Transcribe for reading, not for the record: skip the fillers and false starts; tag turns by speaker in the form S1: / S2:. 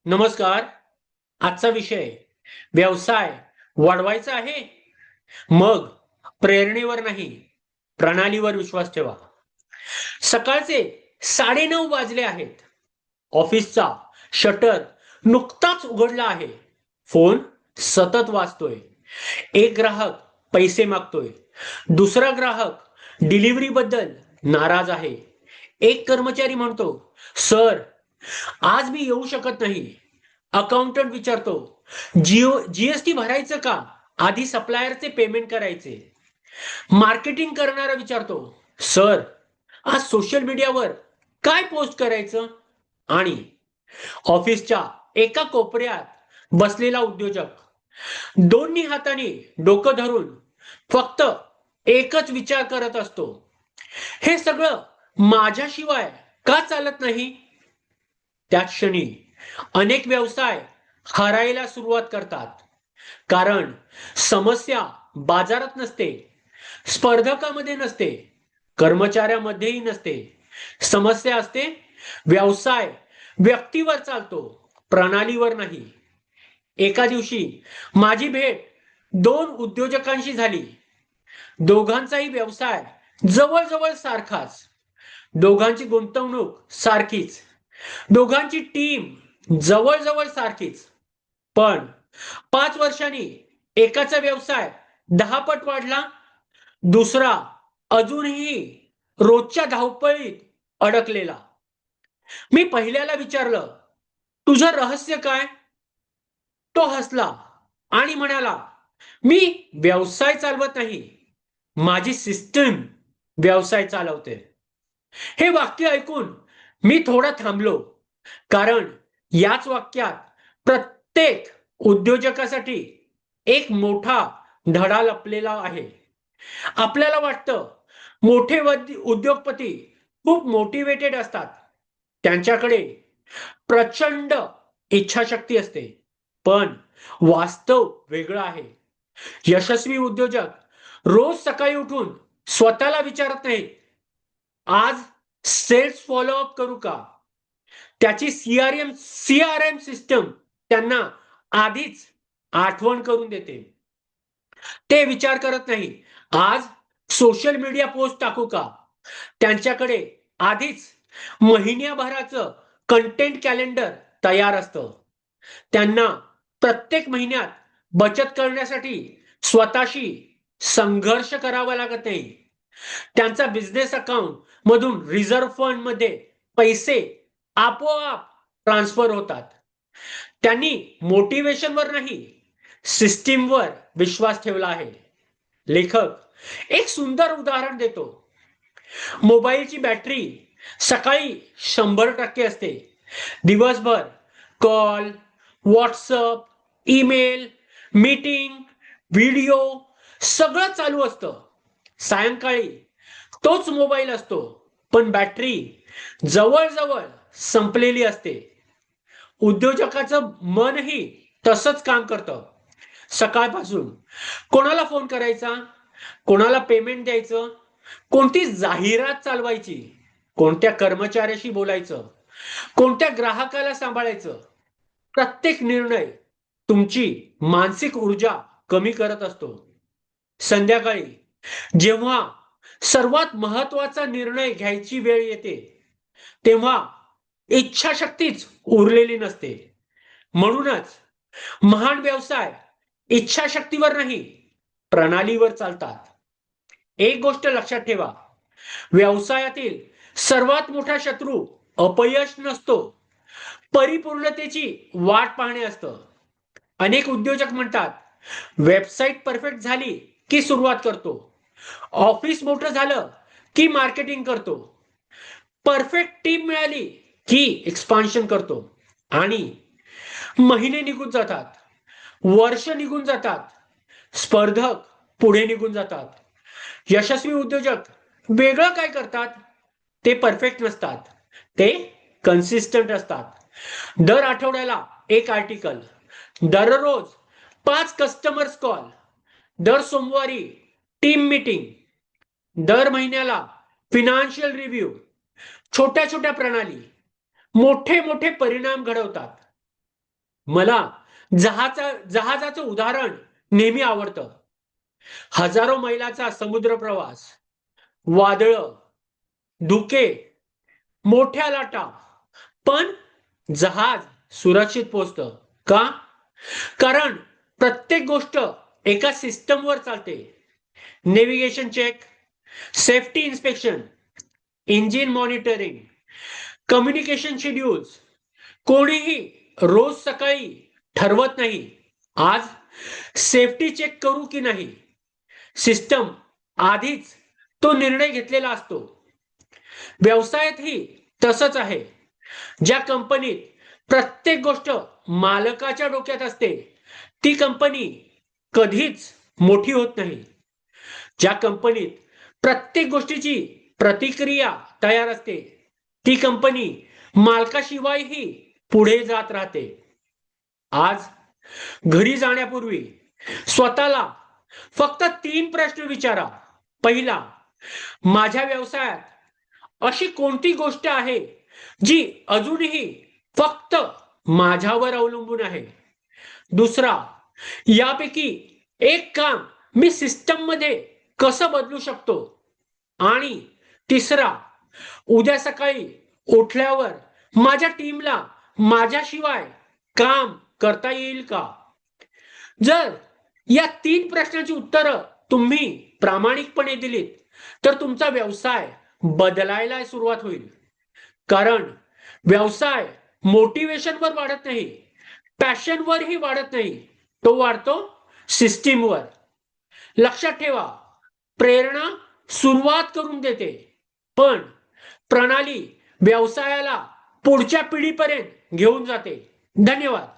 S1: नमस्कार. आजचा विषय व्यवसाय वाढवायचा आहे. मग प्रेरणेवर नाही, प्रणालीवर विश्वास ठेवा. सकाळचे 9:30 वाजले आहेत. ऑफिसचा शटर नुकताच उघडला आहे. फोन सतत वाजतोय. एक ग्राहक पैसे मागतोय. दुसरा ग्राहक डिलिव्हरी बद्दल नाराज आहे. एक कर्मचारी म्हणतो, "सर, आज मी येऊ शकत नाही." अकाउंटंट विचारतो, जीएसटी भरायचं का? आधी सप्लायरचे पेमेंट करायचे. मार्केटिंग करणारा विचारतो, सर, आज सोशल मीडियावर काय पोस्ट करायचं? आणि ऑफिसच्या एका कोपऱ्यात बसलेला उद्योजक दोन्ही हातांनी डोकं धरून फक्त एकच विचार करत असतो, हे सगळं माझ्याशिवाय का चालत नाही? त्याच क्षणी अनेक व्यवसाय हरायला सुरुवात करतात. कारण समस्या बाजारात नसते, स्पर्धकामध्ये नसते, कर्मचाऱ्यामध्येही नसते. समस्या असते व्यवसाय व्यक्तीवर चालतो, प्रणालीवर नाही. एका दिवशी माझी भेट दोन उद्योजकांशी झाली. दोघांचाही व्यवसाय जवळजवळ सारखाच, दोघांची गुंतवणूक सारखीच, दोघांची टीम जवळजवळ सारखीच. पण 5 वर्षांनी एकाचा व्यवसाय 10 पट वाढला, दुसरा अजूनही रोजच्या धावपळीत अडकलेला. मी पहिल्याला विचारलं, तुझं रहस्य काय? तो हसला आणि म्हणाला, मी व्यवसाय चालवत नाही, माझी सिस्टम व्यवसाय चालवते. हे वाक्य ऐकून मी थोडा थांबलो. कारण याच वाक्यात प्रत्येक उद्योजकासाठी एक मोठा धडा लपलेला आहे. आपल्याला वाटतं मोठे उद्योगपती खूप मोटिवेटेड असतात. त्यांच्याकडे प्रचंड इच्छाशक्ती असते. पण वास्तव वेगळं आहे. यशस्वी उद्योजक रोज सकाळी उठून स्वतःला विचारत नाहीत, आज सेल्स फॉलोअप करू का? त्याची सीआरएम सिस्टम त्यांना आधीच आठवण करून देते. ते विचार करत नाही, आज सोशल मीडिया पोस्ट टाकू का? त्यांच्याकडे आधीच महिन्याभराचं कंटेंट कॅलेंडर तयार असतं. त्यांना प्रत्येक महिन्यात बचत करण्यासाठी स्वतःशी संघर्ष करावा लागत नाही. त्यांचा बिझनेस अकाउंट मधून रिझर्व्ह फंड मध्ये पैसे आपोआप ट्रान्सफर होतात. त्यांनी मोटिवेशनवर नाही, सिस्टीमवर विश्वास ठेवला आहे. लेखक एक सुंदर उदाहरण देतो. मोबाईलची बॅटरी सकाळी 100% असते. दिवसभर call, WhatsApp, email, meeting, video सगळं चालू असतं. सायंकाळी तोच मोबाईल असतो, पण बॅटरी जवळजवळ संपलेली असते. उद्योजकाचं मनही तसंच काम करतं. सकाळपासून कोणाला फोन करायचा, कोणाला पेमेंट द्यायचं, कोणती जाहिरात चालवायची, कोणत्या कर्मचाऱ्याशी बोलायचं, कोणत्या ग्राहकाला सांभाळायचं, प्रत्येक निर्णय तुमची मानसिक ऊर्जा कमी करत असतो. संध्याकाळी जेव्हा सर्वात महत्वाचा निर्णय घ्यायची वेळ येते, तेव्हा इच्छाशक्तीच उरलेली नसते. म्हणूनच महान व्यवसाय इच्छाशक्तीवर नाही, प्रणालीवर चालतात. एक गोष्ट लक्षात ठेवा, व्यवसायातील सर्वात मोठा शत्रू अपयश नसतो, परिपूर्णतेची वाट पाहणे असतं. अनेक उद्योजक म्हणतात, वेबसाईट परफेक्ट झाली की सुरुवात करतो, ऑफिस मोठं झालं की मार्केटिंग करतो, परफेक्ट टीम मिळाली की एक्सपान्शन करतो. आणि महिने निघून जातात, वर्ष निघून जातात, स्पर्धक पुढे निघून जातात. यशस्वी उद्योजक वेगळं काय करतात? ते परफेक्ट नसतात, ते कन्सिस्टंट असतात. दर आठवड्याला एक आर्टिकल, दररोज 5 कस्टमर्स कॉल, दर सोमवारी टीम मीटिंग, दर महिन्याला फिनान्शियल रिव्ह्यू. छोट्या छोट्या प्रणाली मोठे मोठे परिणाम घडवतात. मला जहाजाचं उदाहरण नेहमी आवडतं. हजारो मैलाचा समुद्र प्रवास, वादळ, धुके, मोठ्या लाटा, पण जहाज सुरक्षित पोहोचतं. का? कारण प्रत्येक गोष्ट एका सिस्टमवर चालते. Navigation check, safety inspection, engine monitoring, communication schedules. कोणीही रोज सकाळी ठरवत नाही, आज सेफ्टी चेक करू की नाही. सिस्टम आधीच तो निर्णय घेतलेला असतो. व्यवसायातही तसंच आहे. ज्या कंपनीत प्रत्येक गोष्ट मालकाच्या डोक्यात असते, ती कंपनी कधीच मोठी होत नाही. ज्या कंपनीत प्रत्येक गोष्टीची प्रतिक्रिया तयार असते, ती कंपनी मालकाशिवायही पुढे जात राहते. आज घरी जाण्यापूर्वी स्वतःला फक्त 3 प्रश्न विचारा. पहिला, माझ्या व्यवसायात अशी कोणती गोष्ट आहे जी अजूनही फक्त माझ्यावर अवलंबून आहे? दुसरा, यापैकी एक काम मी सिस्टम मध्ये कसं बदलू शकतो? आणि तिसरा, उद्या सकाळी उठल्यावर माझ्या टीमला माझ्याशिवाय काम करता येईल का? जर या 3 प्रश्नांची उत्तरं तुम्ही प्रामाणिकपणे दिलीत, तर तुमचा व्यवसाय बदलायला सुरुवात होईल. कारण व्यवसाय मोटिवेशनवर वाढत नाही, पॅशनवरही वाढत नाही. तो वाढतो सिस्टीमवर. लक्षात ठेवा, प्रेरणा सुरुवात करून देते, पण प्रणाली व्यवसायाला पुढच्या पिढीपर्यंत घेऊन जाते. धन्यवाद.